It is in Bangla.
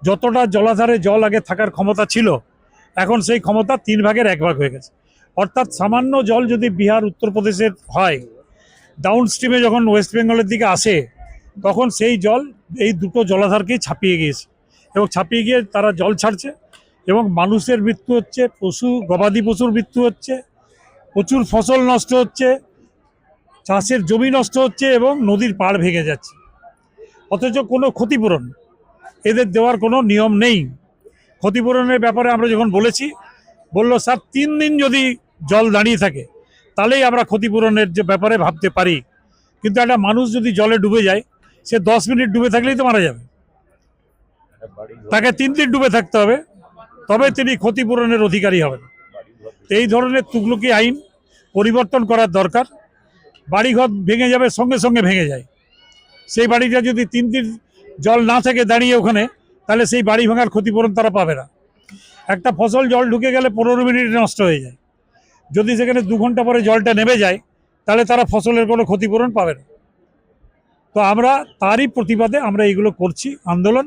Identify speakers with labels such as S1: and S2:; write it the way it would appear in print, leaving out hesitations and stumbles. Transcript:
S1: যতটা জলাধারে জল আগে থাকার ক্ষমতা ছিল, এখন সেই ক্ষমতা 1/3 হয়ে গেছে। অর্থাৎ সামান্য জল যদি বিহার উত্তরপ্রদেশের হয়, ডাউন স্ট্রিমে যখন ওয়েস্ট বেঙ্গলের দিকে আসে, তখন সেই জল এই দুটো জলাধারকেই ছাপিয়ে গিয়েছে, এবং ছাপিয়ে গিয়ে তারা জল ছাড়ছে, এবং মানুষের মৃত্যু হচ্ছে, গবাদি পশুর মৃত্যু হচ্ছে, প্রচুর ফসল নষ্ট হচ্ছে, চাষের জমি নষ্ট হচ্ছে, এবং নদীর পাড় ভেঙে যাচ্ছে। অথচ কোনো ক্ষতিপূরণ এদের দেওয়ার কোনো নিয়ম নেই। ক্ষতিপূরণের ব্যাপারে আমরা যখন বলেছি, বলল স্যার 3 দিন যদি জল দাঁড়িয়ে থাকে তাহলেই আমরা ক্ষতিপূরণের যে ব্যাপারে ভাবতে পারি। কিন্তু একটা মানুষ যদি জলে ডুবে যায়, সে 10 মিনিট ডুবে থাকলেই তো মারা যাবে, তাকে 3 দিন ডুবে থাকতে হবে, তবে তিনি ক্ষতিপূরণের অধিকারী হবেন। এই ধরনের তুগলকি আইন পরিবর্তন করার দরকার। বাড়িঘর ভেঙে যাবে, সঙ্গে সঙ্গে ভেঙে যায়। সেই বাড়িটা যদি 3 দিন জল না থাকে দাঁড়িয়ে ওখানে, তাহলে সেই বাড়ি ভাঙার ক্ষতিপূরণ তারা পাবে না। একটা ফসল জল ঢুকে গেলে 15 মিনিটে নষ্ট হয়ে যায়, যদি সেখানে 2 ঘন্টা পরে জলটা নেমে যায়, তাহলে তারা ফসলের কোনো ক্ষতিপূরণ পাবে না। তো আমরা তারই প্রতিবাদে আমরা এইগুলো করছি, আন্দোলন।